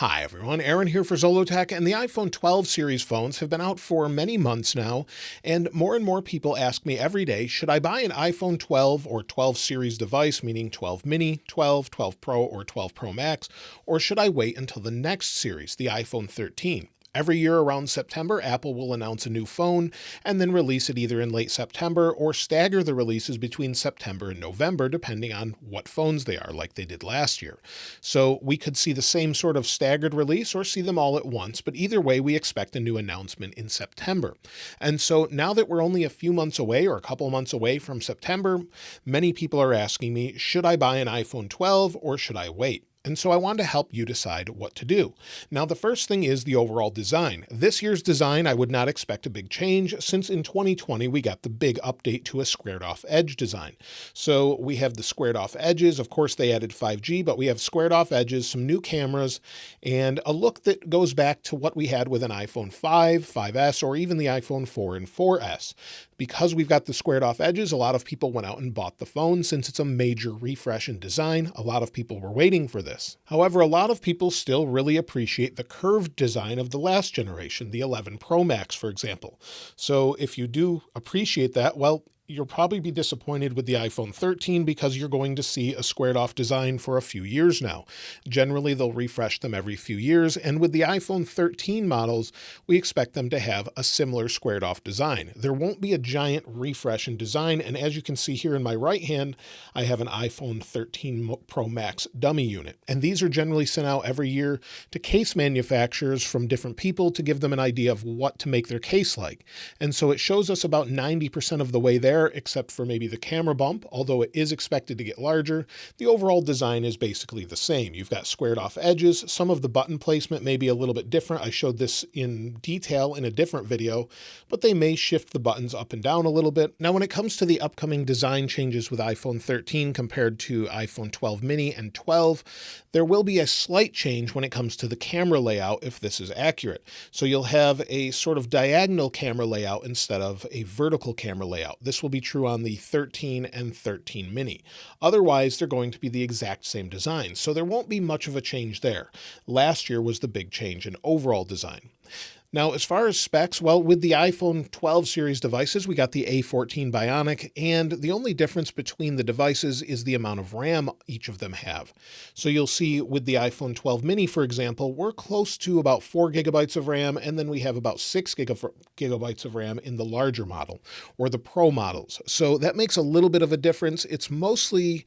Hi everyone, Aaron here for Zollotech, and the iPhone 12 series phones have been out for many months now, and more people ask me every day, should I buy an iPhone 12 or 12 series device, meaning 12 mini, 12, 12 Pro, or 12 Pro Max, or should I wait until the next series, the iPhone 13? Every year around September, Apple will announce a new phone and then release it either in late September or stagger the releases between September and November, depending on what phones they are, like they did last year. So we could see the same sort of staggered release or see them all at once, but either way, we expect a new announcement in September. And so now that we're only a few months away or a couple months away from September, many people are asking me, should I buy an iPhone 12 or should I wait? And so I wanted to help you decide what to do. Now, the first thing is the overall design. This year's design, I would not expect a big change since in 2020, we got the big update to a squared off edge design. So we have the squared off edges. Of course, they added 5G, but we have squared off edges, some new cameras, and a look that goes back to what we had with an iPhone 5, 5S, or even the iPhone 4 and 4S. Because we've got the squared off edges, a lot of people went out and bought the phone since it's a major refresh in design. A lot of people were waiting for this. However, a lot of people still really appreciate the curved design of the last generation, the 11 Pro Max, for example. So if you do appreciate that, well, you'll probably be disappointed with the iPhone 13 because you're going to see a squared off design for a few years now. Generally, they'll refresh them every few years, and with the iPhone 13 models, we expect them to have a similar squared off design. There won't be a giant refresh in design, and as you can see here in my right hand, I have an iPhone 13 Pro Max dummy unit, and these are generally sent out every year to case manufacturers from different people to give them an idea of what to make their case like. And so it shows us about 90% of the way there, except for maybe the camera bump, although it is expected to get larger. The overall design is basically the same. You've got squared off edges. Some of the button placement may be a little bit different. I showed this in detail in a different video, but they may shift the buttons up and down a little bit. Now, when it comes to the upcoming design changes with iPhone 13 compared to iPhone 12 mini and 12, there will be a slight change when it comes to the camera layout if this is accurate. So you'll have a sort of diagonal camera layout instead of a vertical camera layout. This will be true on the 13 and 13 mini. Otherwise, they're going to be the exact same design, so there won't be much of a change there. Last year was the big change in overall design. Now, as far as specs, well, with the iPhone 12 series devices, we got the A14 Bionic, and the only difference between the devices is the amount of RAM each of them have. So you'll see with the iPhone 12 mini, for example, we're close to about 4 gigabytes of RAM, and then we have about 6 gigabytes of RAM in the larger model, or the Pro models. So that makes a little bit of a difference. It's mostly,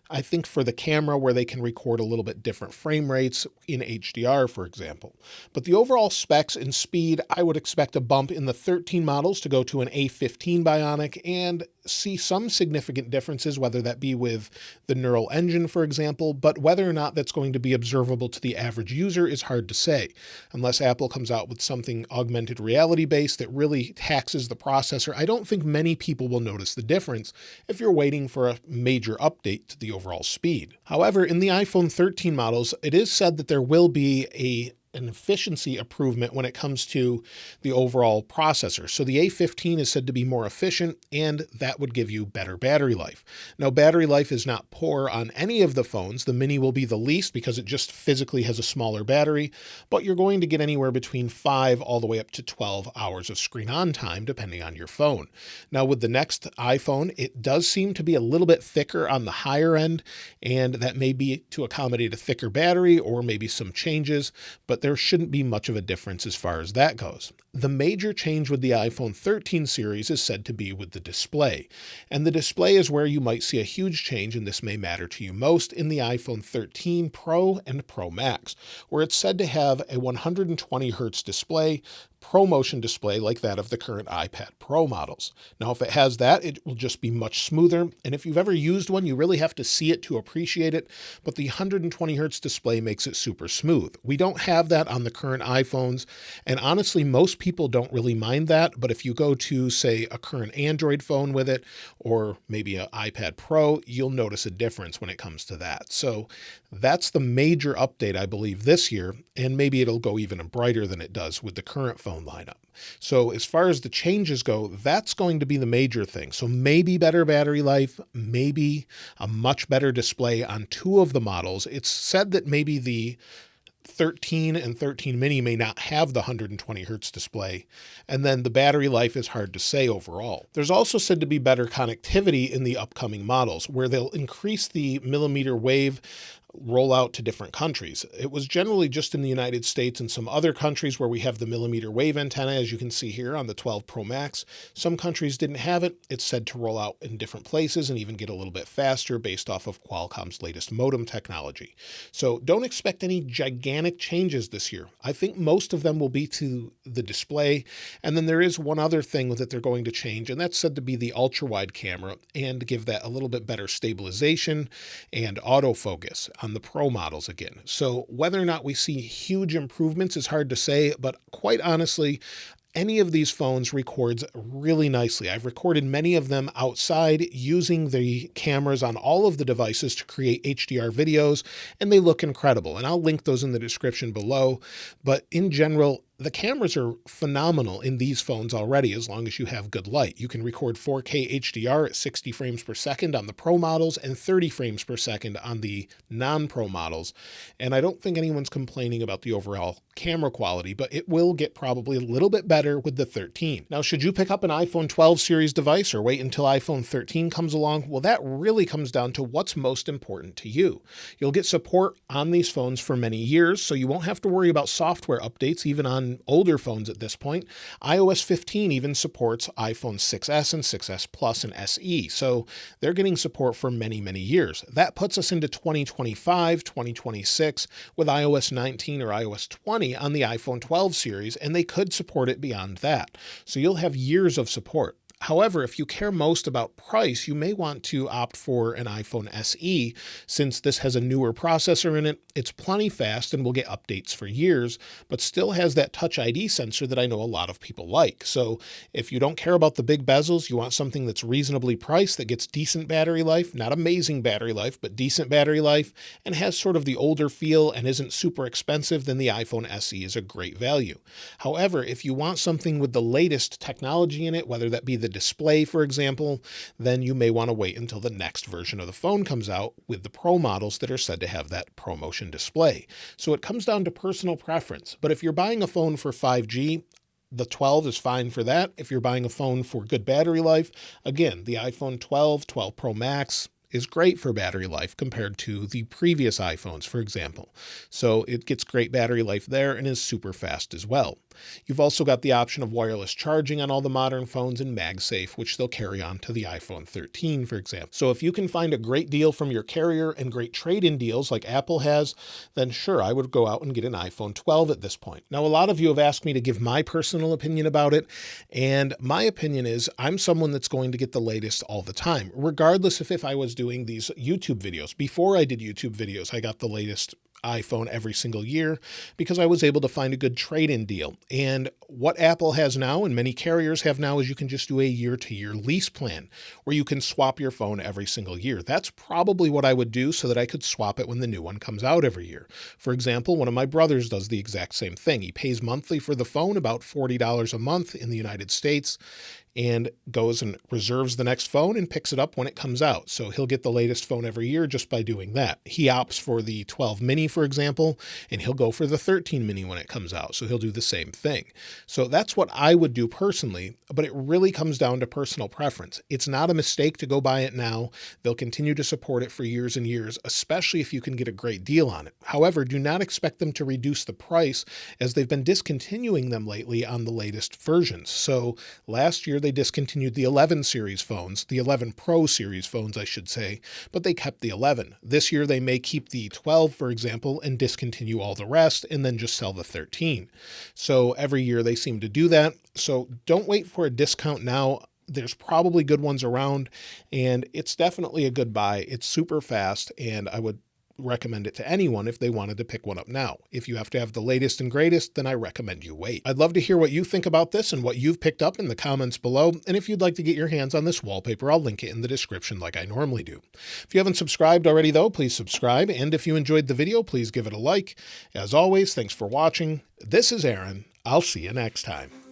I think, for the camera where they can record a little bit different frame rates in HDR, for example. But the overall specs and speed, I would expect a bump in the 13 models to go to an A15 Bionic and see some significant differences, whether that be with the neural engine, for example, but whether or not that's going to be observable to the average user is hard to say, unless Apple comes out with something augmented reality based that really taxes the processor. I don't think many people will notice the difference if you're waiting for a major update to the overall speed. However, in the iPhone 13 models, it is said that there will be an efficiency improvement when it comes to the overall processor. So the A15 is said to be more efficient, and that would give you better battery life. Now, battery life is not poor on any of the phones. The Mini will be the least because it just physically has a smaller battery, but you're going to get anywhere between 5 all the way up to 12 hours of screen on time, depending on your phone. Now, with the next iPhone, it does seem to be a little bit thicker on the higher end, and that may be to accommodate a thicker battery or maybe some changes, but there shouldn't be much of a difference as far as that goes. The major change with the iPhone 13 series is said to be with the display. And the display is where you might see a huge change, and this may matter to you most, in the iPhone 13 Pro and Pro Max, where it's said to have a 120 Hz display, ProMotion display like that of the current iPad Pro models. Now, if it has that, it will just be much smoother. And if you've ever used one, you really have to see it to appreciate it. But the 120 Hz display makes it super smooth. We don't have that on the current iPhones. And honestly, most people don't really mind that. But if you go to, say, a current Android phone with it, or maybe an iPad Pro, you'll notice a difference when it comes to that. So that's the major update, I believe, this year. And maybe it'll go even brighter than it does with the current phone lineup. So as far as the changes go, that's going to be the major thing. So maybe better battery life, maybe a much better display on 2 of the models. It's said that maybe the 13 and 13 mini may not have the 120 hertz display, and then the battery life is hard to say overall. There's also said to be better connectivity in the upcoming models, where they'll increase the millimeter wave rollout to different countries. It was generally just in the United States and some other countries where we have the millimeter wave antenna, as you can see here on the 12 Pro Max. Some countries didn't have it. It's said to roll out in different places and even get a little bit faster based off of Qualcomm's latest modem technology. So don't expect any gigantic changes this year. I think most of them will be to the display. And then there is one other thing that they're going to change, and that's said to be the ultra wide camera, and give that a little bit better stabilization and autofocus on the Pro models again. So whether or not we see huge improvements is hard to say, but quite honestly, any of these phones records really nicely. I've recorded many of them outside using the cameras on all of the devices to create HDR videos, and they look incredible. And I'll link those in the description below. But in general, the cameras are phenomenal in these phones already, as long as you have good light. You can record 4K HDR at 60 frames per second on the Pro models and 30 frames per second on the non-Pro models. And I don't think anyone's complaining about the overall camera quality, but it will get probably a little bit better with the 13. Now, should you pick up an iPhone 12 series device or wait until iPhone 13 comes along? Well, that really comes down to what's most important to you. You'll get support on these phones for many years, so you won't have to worry about software updates, even on older phones at this point. iOS 15 even supports iPhone 6S and 6S Plus and SE, so they're getting support for many, many years. That puts us into 2025, 2026 with iOS 19 or iOS 20 on the iPhone 12 series, and they could support it beyond that. So you'll have years of support. However, if you care most about price, you may want to opt for an iPhone SE, since this has a newer processor in it. It's plenty fast and will get updates for years, but still has that Touch ID sensor that I know a lot of people like. So if you don't care about the big bezels, you want something that's reasonably priced, that gets decent battery life, not amazing battery life, but decent battery life, and has sort of the older feel and isn't super expensive, then the iPhone SE is a great value. However, if you want something with the latest technology in it, whether that be the display, for example, then you may want to wait until the next version of the phone comes out with the Pro models that are said to have that ProMotion display. So it comes down to personal preference. But if you're buying a phone for 5G, the 12 is fine for that. If you're buying a phone for good battery life, again, the iPhone 12, 12 Pro Max, is great for battery life compared to the previous iPhones, for example. So it gets great battery life there and is super fast as well. You've also got the option of wireless charging on all the modern phones and MagSafe, which they'll carry on to the iPhone 13, for example. So if you can find a great deal from your carrier and great trade-in deals like Apple has, then sure, I would go out and get an iPhone 12 at this point. Now, a lot of you have asked me to give my personal opinion about it, and my opinion is I'm someone that's going to get the latest all the time, regardless if I was doing these YouTube videos. Before I did YouTube videos, I got the latest iPhone every single year because I was able to find a good trade-in deal. And what Apple has now and many carriers have now is you can just do a year-to-year lease plan where you can swap your phone every single year. That's probably what I would do so that I could swap it when the new one comes out every year. For example, one of my brothers does the exact same thing. He pays monthly for the phone, about $40 a month in the United States, and goes and reserves the next phone and picks it up when it comes out. So he'll get the latest phone every year just by doing that. He opts for the 12 mini, for example, and he'll go for the 13 mini when it comes out. So he'll do the same thing. So that's what I would do personally, but it really comes down to personal preference. It's not a mistake to go buy it now. They'll continue to support it for years and years, especially if you can get a great deal on it. However, do not expect them to reduce the price, as they've been discontinuing them lately on the latest versions. So last year, they discontinued the 11 series phones, the 11 Pro series phones, I should say, but they kept the 11. This year, they may keep the 12, for example, and discontinue all the rest and then just sell the 13. So every year they seem to do that. So don't wait for a discount now. There's probably good ones around, and it's definitely a good buy. It's super fast, and I would recommend it to anyone if they wanted to pick one up now. If you have to have the latest and greatest, then I recommend you wait. I'd love to hear what you think about this and what you've picked up in the comments below. And if you'd like to get your hands on this wallpaper, I'll link it in the description like I normally do. If you haven't subscribed already though, please subscribe. And if you enjoyed the video, please give it a like. As always, thanks for watching. This is Aaron. I'll see you next time.